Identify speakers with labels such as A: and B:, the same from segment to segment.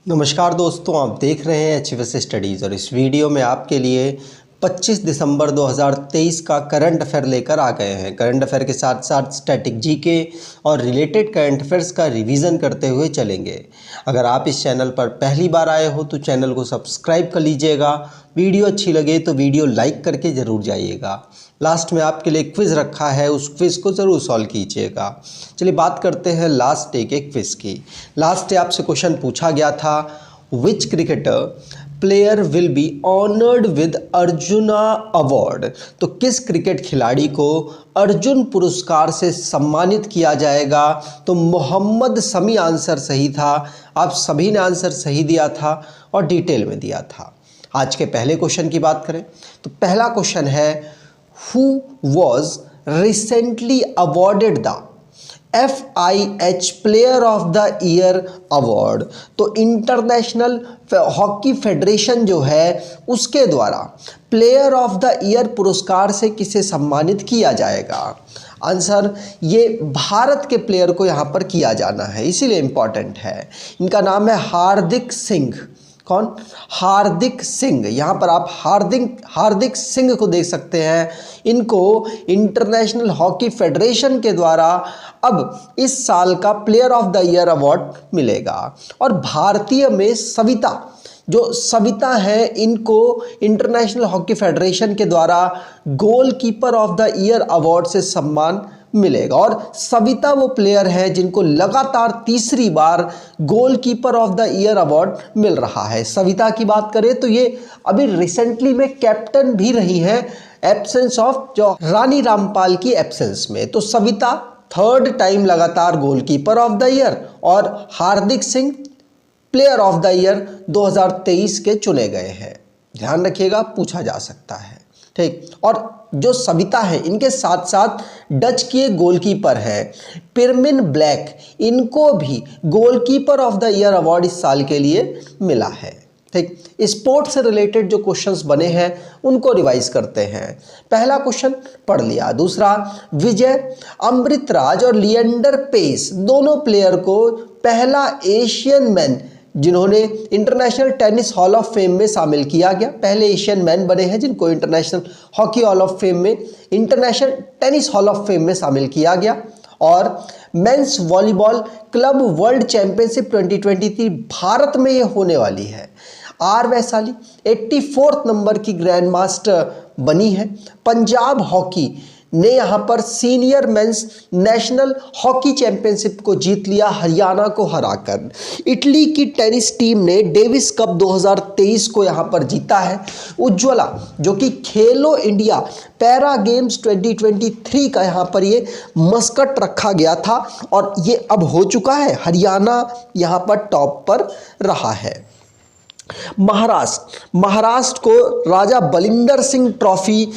A: नमस्कार दोस्तों, आप देख रहे हैं HFS स्टडीज़ और इस वीडियो में आपके लिए 25 दिसंबर 2023 का करंट अफेयर लेकर आ गए हैं। करंट अफेयर के साथ साथ स्टैटिक जीके और रिलेटेड करंट अफेयर्स का रिवीजन करते हुए चलेंगे। अगर आप इस चैनल पर पहली बार आए हो तो चैनल को सब्सक्राइब कर लीजिएगा। वीडियो अच्छी लगे तो वीडियो लाइक करके ज़रूर जाइएगा। लास्ट में आपके लिए क्विज़ रखा है, उस क्विज़ को ज़रूर सॉल्व कीजिएगा। चलिए बात करते हैं लास्ट डे के क्विज़ की। लास्ट डे आपसे क्वेश्चन पूछा गया था, विच cricketer player will be honoured with arjuna award. तो किस क्रिकेट खिलाड़ी को अर्जुन पुरस्कार से सम्मानित किया जाएगा। तो मोहम्मद शमी आंसर सही था। आप सभी ने आंसर सही दिया था और डिटेल में दिया था। आज के पहले क्वेश्चन की बात करें तो पहला क्वेश्चन है, who was recently awarded the FIH player of the year award. तो इंटरनेशनल हॉकी फेडरेशन जो है उसके द्वारा प्लेयर ऑफ द ईयर पुरस्कार से किसे सम्मानित किया जाएगा। आंसर, ये भारत के प्लेयर को यहाँ पर किया जाना है, इसीलिए इम्पॉर्टेंट है। इनका नाम है हार्दिक सिंह। कौन? हार्दिक सिंह। यहाँ पर आप हार्दिक सिंह को देख सकते हैं। इनको इंटरनेशनल हॉकी फेडरेशन के द्वारा अब इस साल का player of the year award मिलेगा। और भारतीय में सविता है, इनको इंटरनेशनल हॉकी फेडरेशन के द्वारा goalkeeper of the year award से सम्मान मिलेगा। और सविता वो प्लेयर है जिनको लगातार तीसरी बार goalkeeper of the year award मिल रहा है। सविता की बात करें तो ये अभी रिसेंटली में कैप्टन भी रही है, एब्सेंस ऑफ जो रानी रामपाल की एब्सेंस में। तो सविता थर्ड टाइम लगातार गोलकीपर ऑफ द ईयर और Hardik Singh player of the year 2023 के चुने गए हैं। ध्यान रखिएगा, पूछा जा सकता है। ठीक। और जो सविता है इनके साथ साथ डच के गोलकीपर हैं पिरमिन ब्लैक, इनको भी goalkeeper of the year award इस साल के लिए मिला है। ठीक। स्पोर्ट्स से रिलेटेड जो क्वेश्चंस बने हैं उनको रिवाइज करते हैं। पहला क्वेश्चन पढ़ लिया। दूसरा, विजय अमृतराज और लिएंडर पेस दोनों प्लेयर को पहला एशियन मैन जिन्होंने international tennis hall of fame में शामिल किया गया। पहले एशियन मैन बने हैं जिनको international hockey hall of fame में, international tennis hall of fame में शामिल किया गया। और men's volleyball club world championship 2023 Bharat में ये होने वाली है। आर वैशाली 84 नंबर की ग्रैंड मास्टर बनी है। पंजाब हॉकी ने यहाँ पर senior men's national hockey championship को जीत लिया हरियाणा को हराकर। इटली की टेनिस टीम ने डेविस कप 2023 को यहाँ पर जीता है। उज्ज्वला जो कि खेलो इंडिया पैरा गेम्स 2023 का यहाँ पर ये मस्कट रखा गया था और ये अब हो चुका है। हरियाणा यहाँ पर टॉप पर रहा है। महाराष्ट्र को Raja Balinder Singh trophy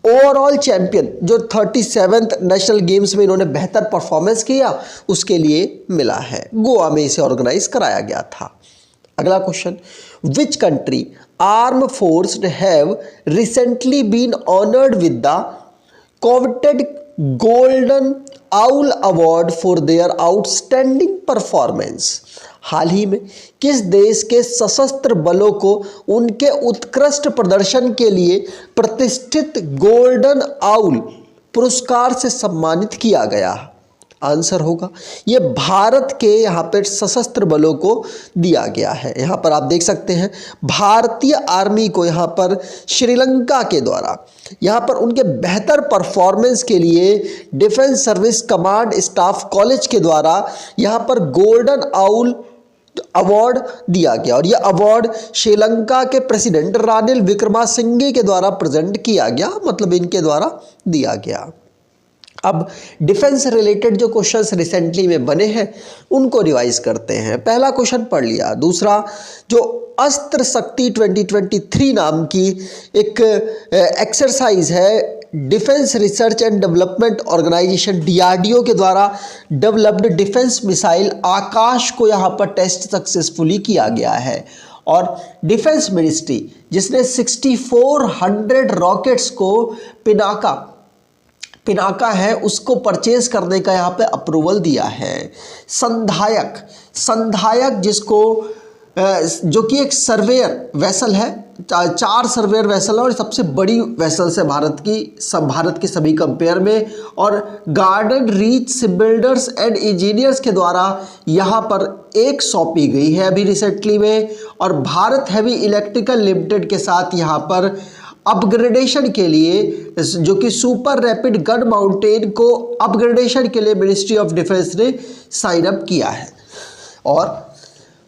A: overall champion जो 37th नेशनल गेम्स में इन्होंने बेहतर परफॉर्मेंस किया उसके लिए मिला है। गोवा में इसे ऑर्गेनाइज कराया गया था। अगला question, which country arm force have recently been honoured with the coveted golden owl award for their outstanding performance. हाल ही में किस देश के सशस्त्र बलों को उनके उत्कृष्ट प्रदर्शन के लिए प्रतिष्ठित गोल्डन आउल पुरस्कार से सम्मानित किया गया? आंसर होगा, ये भारत के यहाँ पर सशस्त्र बलों को दिया गया है। यहाँ पर आप देख सकते हैं भारतीय आर्मी को यहाँ पर श्रीलंका के द्वारा यहाँ पर उनके बेहतर परफॉर्मेंस के लिए defence service command staff college के द्वारा यहाँ पर गोल्डन आउल अवार्ड दिया गया। और यह अवार्ड श्रीलंका के प्रेसिडेंट रानिल विक्रमासिंघे के द्वारा प्रेजेंट किया गया, मतलब इनके द्वारा दिया गया। अब डिफेंस रिलेटेड जो क्वेश्चंस रिसेंटली में बने हैं उनको रिवाइज करते हैं। पहला क्वेश्चन पढ़ लिया। दूसरा, जो अस्त्र शक्ति 2023 नाम की एक एक्सरसाइज है defence research and development organisation DRDO के द्वारा डेवलप्ड डिफेंस मिसाइल आकाश को यहाँ पर टेस्ट सक्सेसफुली किया गया है। और डिफेंस मिनिस्ट्री जिसने 6400 रॉकेट्स को पिनाका है उसको परचेज करने का यहाँ पे अप्रूवल दिया है। संधायक जिसको जो कि एक सर्वेयर वेसल है, 4 सर्वेयर वेसल है और सबसे बड़ी वेसल्स है भारत की सभी कंपेयर में। और garden reach shipbuilders and engineers के द्वारा यहाँ पर एक सौंपी गई है अभी रिसेंटली में। और भारत हैवी इलेक्ट्रिकल लिमिटेड के साथ यहाँ पर अपग्रेडेशन के लिए, जो कि सुपर रैपिड गन माउंटेन को अपग्रेडेशन के लिए मिनिस्ट्री ऑफ डिफेंस ने साइन अप किया है। और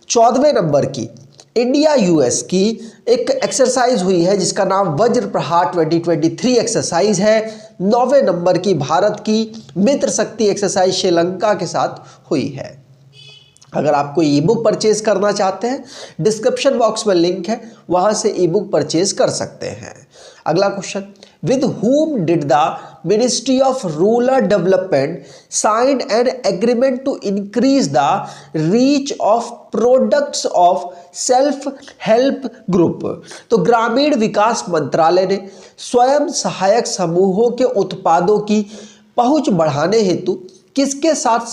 A: 14वें नंबर की इंडिया यूएस की एक एक्सरसाइज हुई है जिसका नाम वज्र प्रहार 2023 एक्सरसाइज है। 9वें नंबर की भारत की मित्र शक्ति एक्सरसाइज श्रीलंका के साथ हुई है। अगर आपको ई बुक परचेज करना चाहते हैं, डिस्क्रिप्शन बॉक्स में लिंक है, वहां से ई बुक परचेज कर सकते हैं। अगला question, with whom did the Ministry of Rural Development sign an agreement to increase the reach of products of self help group? तो ग्रामीण विकास मंत्रालय ने स्वयं सहायक समूहों के उत्पादों की पहुंच बढ़ाने हेतु किसके साथ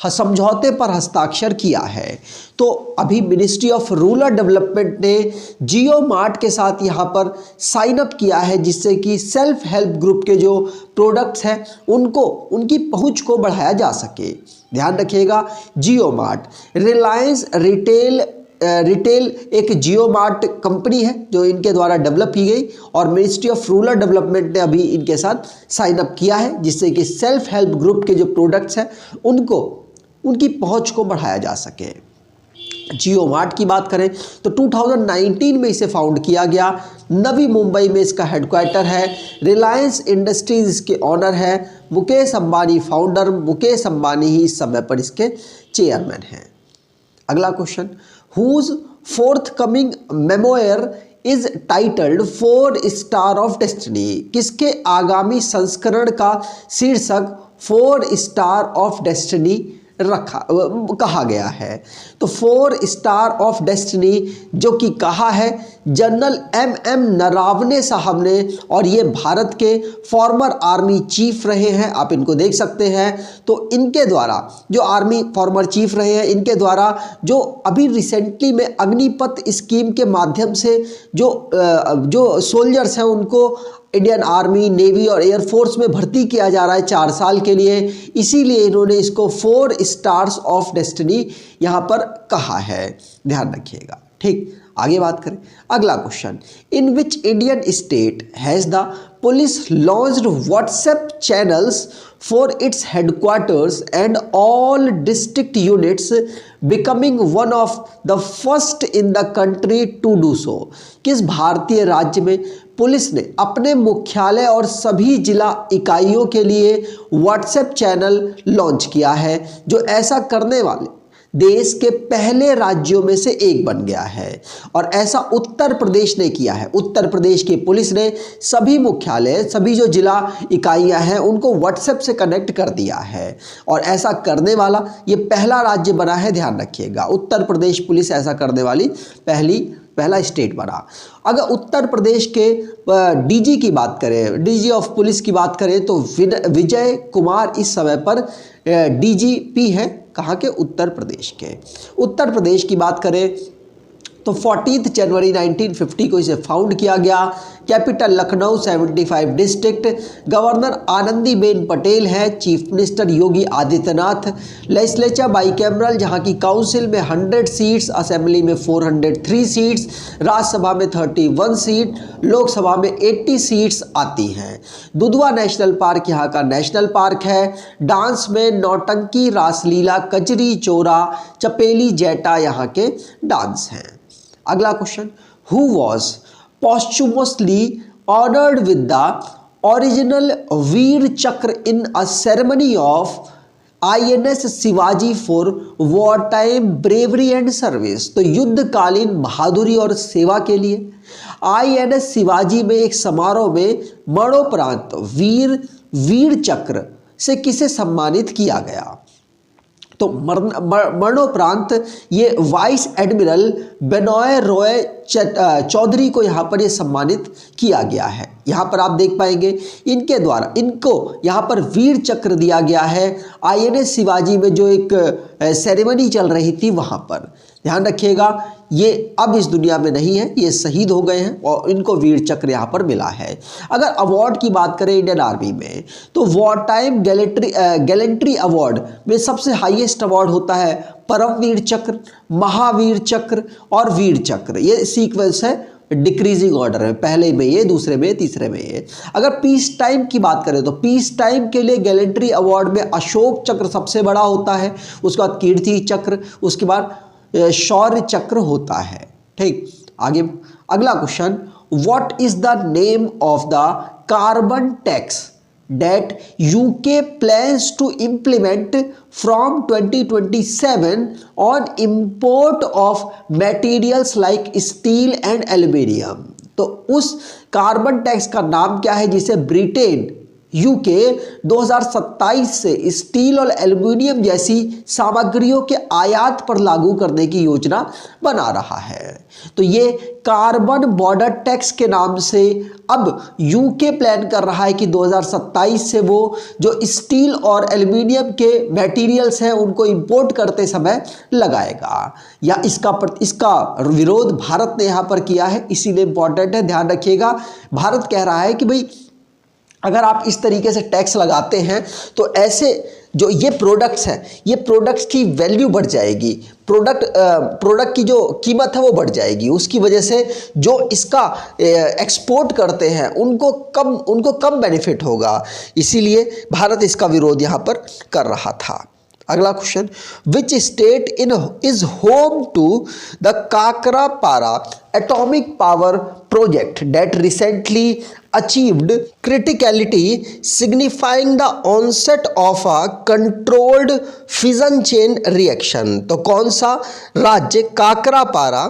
A: समझौते पर हस्ताक्षर किया है? तो अभी मिनिस्ट्री ऑफ रूरल डेवलपमेंट ने जियो मार्ट के साथ यहाँ पर साइन अप किया है, जिससे कि सेल्फ हेल्प ग्रुप के जो प्रोडक्ट्स हैं उनकी पहुँच को बढ़ाया जा सके। ध्यान रखिएगा, जियो मार्ट रिलायंस रिटेल एक जियो मार्ट कंपनी है जो इनके द्वारा डेवलप की गई और मिनिस्ट्री ऑफ रूरल डेवलपमेंट ने अभी इनके साथ साइन अप किया है, जिससे कि सेल्फ हेल्प ग्रुप के जो प्रोडक्ट्स हैं उनकी पहुंच को बढ़ाया जा सके। जियो मार्ट की बात करें तो 2019 में इसे फाउंड किया गया। नवी मुंबई में इसका हेडक्वार्टर है। रिलायंस इंडस्ट्रीज इसके ऑनर है। मुकेश अंबानी फाउंडर, मुकेश अंबानी ही इस समय पर इसके चेयरमैन हैं। अगला question, whose forthcoming memoir is titled 4 Star of Destiny? किसके आगामी संस्करण का शीर्षक 4 Star of Destiny कहा गया है? तो 4 Star of Destiny जो कि कहा है जनरल MM नरावने साहब ने, और ये भारत के फॉर्मर आर्मी चीफ रहे हैं, आप इनको देख सकते हैं। तो इनके द्वारा जो आर्मी फॉर्मर चीफ रहे हैं, इनके द्वारा जो अभी रिसेंटली में अग्निपथ स्कीम के माध्यम से जो सोल्जर्स हैं उनको इंडियन आर्मी, नेवी और एयरफोर्स में भर्ती किया जा रहा है 4 साल के लिए, इसीलिए इन्होंने इसको 4 स्टार्स ऑफ डेस्टिनी यहाँ पर कहा है। ध्यान रखिएगा, ठीक। आगे बात करें, अगला question, in which Indian state has the police launched WhatsApp channels for its headquarters and all district units becoming one of the first in the country to do so? किस भारतीय राज्य में पुलिस ने अपने मुख्यालय और सभी जिला इकाइयों के लिए व्हाट्सएप चैनल लॉन्च किया है, जो ऐसा करने वाले देश के पहले राज्यों में से एक बन गया है? और ऐसा उत्तर प्रदेश ने किया है। उत्तर प्रदेश की पुलिस ने सभी मुख्यालय, सभी जो जिला इकाइयां हैं उनको व्हाट्सएप से कनेक्ट कर दिया है, और ऐसा करने वाला ये पहला राज्य बना है। ध्यान रखिएगा, उत्तर प्रदेश पुलिस ऐसा करने वाली पहला स्टेट बना। अगर उत्तर प्रदेश के डीजी की बात करें, डीजी ऑफ पुलिस की बात करें, तो विजय कुमार इस समय पर डीजीपी हैं। कहाँ के? उत्तर प्रदेश के। उत्तर प्रदेश की बात करें तो 14 जनवरी 1950 को इसे फाउंड किया गया। Capital Lucknow, 75 district. Governor Anandiben Patel है। Chief minister Yogi Adityanath. Legislature bicameral, जहां की काउंसिल में 100 सीट्स, असेंबली में 403 सीट्स, राज्यसभा में 31 सीट, लोकसभा में 80 सीट्स आती हैं। दुधवा नेशनल पार्क यहाँ का नेशनल पार्क है। डांस में नौटंकी, रासलीला, कजरी, चोरा, चपेली, जैटा यहाँ के डांस हैं। अगला question, who was posthumously honored with the original वीर चक्र in a ceremony of INS Shivaji for wartime bravery and service? तो युद्धकालीन बहादुरी और सेवा के लिए INS शिवाजी में एक समारोह में मरणोपरांत वीर चक्र से किसे सम्मानित किया गया? तो मरणोपरांत ये वाइस एडमिरल बेनॉय रॉय चौधरी को यहाँ पर ये सम्मानित किया गया है। यहाँ पर आप देख पाएंगे इनके द्वारा इनको यहाँ पर वीर चक्र दिया गया है INS शिवाजी में जो एक सेरेमनी चल रही थी वहाँ पर। ध्यान रखिएगा, ये अब इस दुनिया में नहीं है, ये शहीद हो गए हैं और इनको वीर चक्र यहाँ पर मिला है। अगर अवार्ड की बात करें इंडियन आर्मी में, तो वॉर टाइम गैलेंट्री अवार्ड में सबसे हाईएस्ट अवार्ड होता है परमवीर चक्र, महावीर चक्र और वीर चक्र। ये सीक्वेंस है डिक्रीजिंग ऑर्डर है, पहले में ये, दूसरे में, तीसरे में ये। अगर पीस टाइम की बात करें तो पीस टाइम के लिए गैलेंट्री अवार्ड में अशोक चक्र सबसे बड़ा होता है, उसके बाद कीर्ति चक्र, उसके बाद शौर्य चक्र होता है। ठीक, आगे अगला question, what is the name of the carbon tax that UK plans to implement from 2027 on import of materials like steel and aluminium। तो उस कार्बन टैक्स का नाम क्या है जिसे ब्रिटेन यूके 2027 से स्टील और एल्युमिनियम जैसी सामग्रियों के आयात पर लागू करने की योजना बना रहा है। तो ये कार्बन बॉर्डर टैक्स के नाम से अब यूके प्लान कर रहा है कि 2027 से वो जो स्टील और एल्युमिनियम के मटेरियल्स हैं उनको इंपोर्ट करते समय लगाएगा। या इसका विरोध भारत ने यहाँ पर किया है, इसीलिए इंपॉर्टेंट है, ध्यान रखिएगा। भारत कह रहा है कि भाई अगर आप इस तरीके से टैक्स लगाते हैं तो ऐसे जो ये प्रोडक्ट्स हैं, ये प्रोडक्ट्स की वैल्यू बढ़ जाएगी, प्रोडक्ट की जो कीमत है वो बढ़ जाएगी, उसकी वजह से जो इसका एक्सपोर्ट करते हैं उनको कम बेनिफिट होगा, इसीलिए भारत इसका विरोध यहाँ पर कर रहा था। अगला question, which state is home to the Kakrapar atomic power project that recently achieved criticality signifying the onset of a controlled fission chain reaction। तो कौन सा राज्य काकरापारा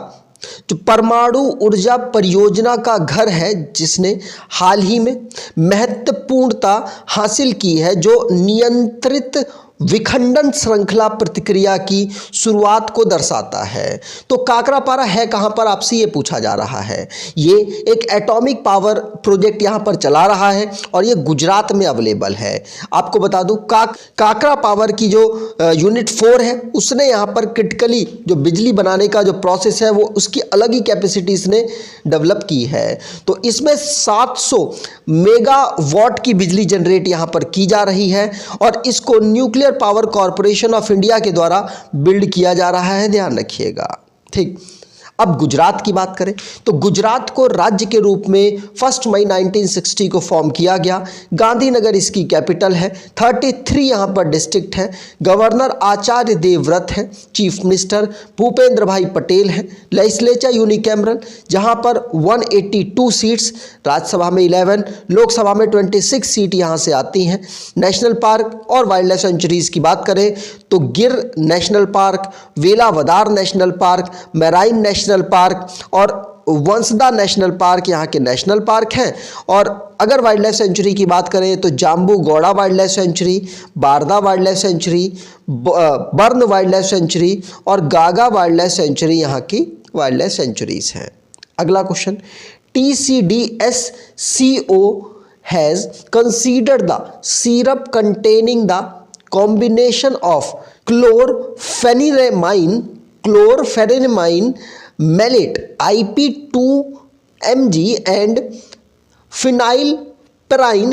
A: जो परमाणु ऊर्जा परियोजना का घर है जिसने हाल ही में महत्वपूर्णता हासिल की है जो नियंत्रित विखंडन श्रृंखला प्रतिक्रिया की शुरुआत को दर्शाता है। तो काकरापारा है कहाँ पर, आपसे ये पूछा जा रहा है। ये एक एटॉमिक पावर प्रोजेक्ट यहाँ पर चला रहा है और ये गुजरात में अवेलेबल है। आपको बता दूँ काकरा पावर की जो यूनिट 4 है उसने यहाँ पर क्रिटिकली जो बिजली बनाने का जो प्रोसेस है वो उसकी अलग ही कैपेसिटी इसने डेवलप की है। तो इसमें 700 मेगावाट की बिजली जनरेट यहाँ पर की जा रही है और इसको nuclear power corporation of India के द्वारा बिल्ड किया जा रहा है, ध्यान रखिएगा। ठीक, अब गुजरात की बात करें तो गुजरात को राज्य के रूप में 1 मई 1960 को फॉर्म किया गया। गांधीनगर इसकी कैपिटल है। 33 यहाँ पर डिस्ट्रिक्ट है। गवर्नर आचार्य देवव्रत है। चीफ मिनिस्टर भूपेंद्र भाई पटेल है। लेजिस्लेचर यूनिकैमरल जहाँ पर 182 सीट्स, राज्यसभा में 11, लोकसभा में 26 सीट यहाँ से आती हैं। नेशनल पार्क और वाइल्ड लाइफ सेंचुरीज की बात करें तो Gir national park, Velavadar national park, marine national park और वंसदा नेशनल पार्क यहाँ के नेशनल पार्क हैं। और अगर वाइल्ड लाइफ सेंचुरी की बात करें तो jumbo Gowda wild life sanctuary, Barda wild life sanctuary, burn wild life sanctuary और गागा वाइल्ड लाइफ सेंचुरी यहाँ की वाइल्ड लाइफ सेंचुरीज हैं। अगला question, TCDSCO has considered the syrup containing the combination of chlorpheniramine malate IP2Mg and phenylpyrine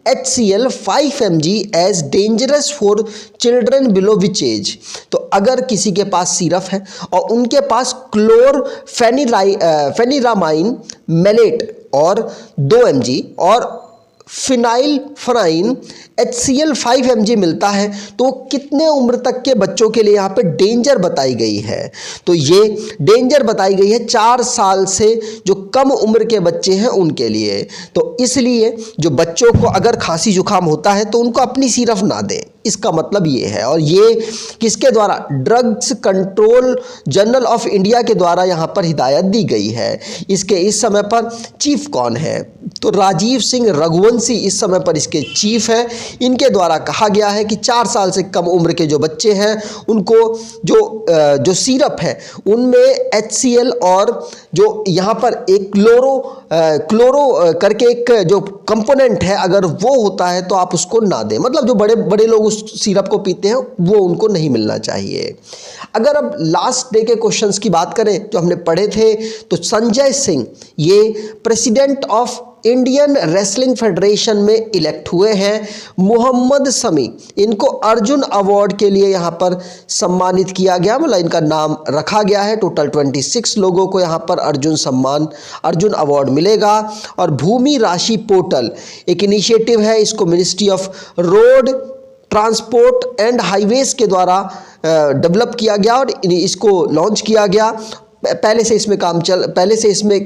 A: HCl 5mg as dangerous for children below which age। तो अगर किसी के पास syrup है और उनके पास क्लोरफेनिरामाइन मेलेट और 2mg और फिनाइलफ्राइन HCl 5mg मिलता है तो कितने उम्र तक के बच्चों के लिए यहाँ पे डेंजर बताई गई है। तो ये डेंजर बताई गई है 4 साल से जो कम उम्र के बच्चे हैं उनके लिए। तो इसलिए जो बच्चों को अगर खांसी जुकाम होता है तो उनको अपनी सिरप ना दें, इसका मतलब ये है। और ये किसके द्वारा, drugs control general of India के द्वारा यहाँ पर हिदायत दी गई है। इसके इस समय पर चीफ कौन है, तो राजीव सिंह रघुवंशी इस समय पर इसके चीफ हैं। इनके द्वारा कहा गया है कि 4 साल से कम उम्र के जो बच्चे हैं उनको जो सिरप है उनमें HCl और जो यहाँ पर एक क्लोरो करके एक जो कंपोनेंट है अगर वो होता है तो आप उसको ना दें। मतलब जो बड़े बड़े लोग सिरप को पीते हैं वो उनको नहीं मिलना चाहिए। अगर अब लास्ट डे के क्वेश्चंस की बात करें जो हमने पढ़े थे, तो संजय सिंह ये president of Indian wrestling federation में इलेक्ट हुए हैं। मोहम्मद समी, इनको अर्जुन अवार्ड के लिए यहाँ पर सम्मानित किया गया, मतलब इनका नाम रखा गया है। टोटल 26 लोगों को यहाँ पर अर्जुन अवार्ड मिलेगा। और भूमि राशि पोर्टल एक इनिशिएटिव है, इसको ministry of road transport and highways के द्वारा डेवलप किया गया और इसको लॉन्च किया गया। पहले से इसमें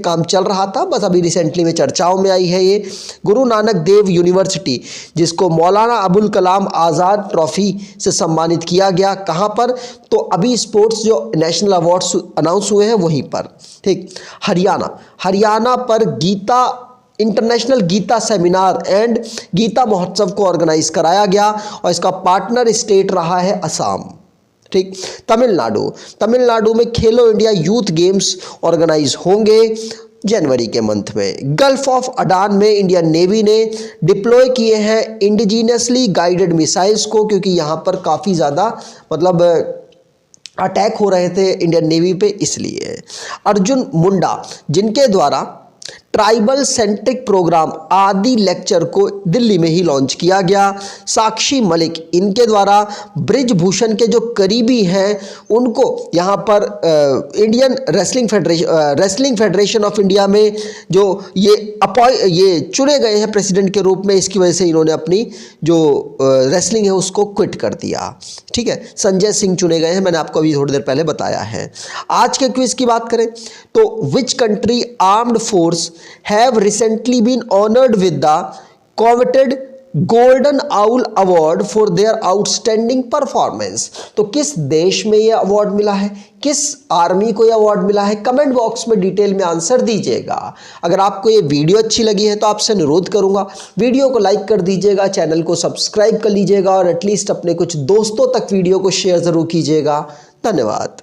A: काम चल रहा था, बस अभी रिसेंटली में चर्चाओं में आई है। ये गुरु नानक देव यूनिवर्सिटी, जिसको मौलाना अबुल कलाम आज़ाद ट्रॉफी से सम्मानित किया गया, कहाँ पर, तो अभी स्पोर्ट्स जो नेशनल अवार्ड्स अनाउंस हुए हैं वहीं पर। ठीक, हरियाणा पर international Gita seminar and Gita Mahotsav को ऑर्गेनाइज कराया गया और इसका पार्टनर स्टेट रहा है असम। ठीक, तमिलनाडु में खेलो इंडिया यूथ गेम्स ऑर्गेनाइज होंगे जनवरी के मंथ में। गल्फ ऑफ अडान में इंडियन नेवी ने डिप्लॉय किए हैं इंडिजीनियसली गाइडेड मिसाइल्स को, क्योंकि यहाँ पर काफ़ी ज़्यादा मतलब अटैक हो रहे थे इंडियन नेवी पे, इसलिए। अर्जुन मुंडा, जिनके द्वारा ट्राइबल सेंट्रिक प्रोग्राम आदि लेक्चर को दिल्ली में ही लॉन्च किया गया। साक्षी मलिक, इनके द्वारा ब्रिजभूषण के जो करीबी हैं उनको यहाँ पर Indian wrestling federation of India में जो ये चुने गए हैं प्रेसिडेंट के रूप में, इसकी वजह से इन्होंने अपनी जो रेसलिंग है उसको क्विट कर दिया। ठीक है, संजय सिंह चुने गए हैं, मैंने आपको अभी थोड़ी देर पहले बताया है। आज के क्विज की बात करें तो which country armed force have recently been honored with the coveted golden owl award for their outstanding performance. तो किस देश में यह अवार्ड मिला है, किस आर्मी को यह अवार्ड मिला है, कमेंट बॉक्स में डिटेल में आंसर दीजिएगा। अगर आपको ये वीडियो अच्छी लगी है तो आपसे अनुरोध करूंगा वीडियो को लाइक कर दीजिएगा, चैनल को सब्सक्राइब कर लीजिएगा और एटलीस्ट अपने कुछ दोस्तों तक वीडियो को शेयर जरूर कीजिएगा। धन्यवाद।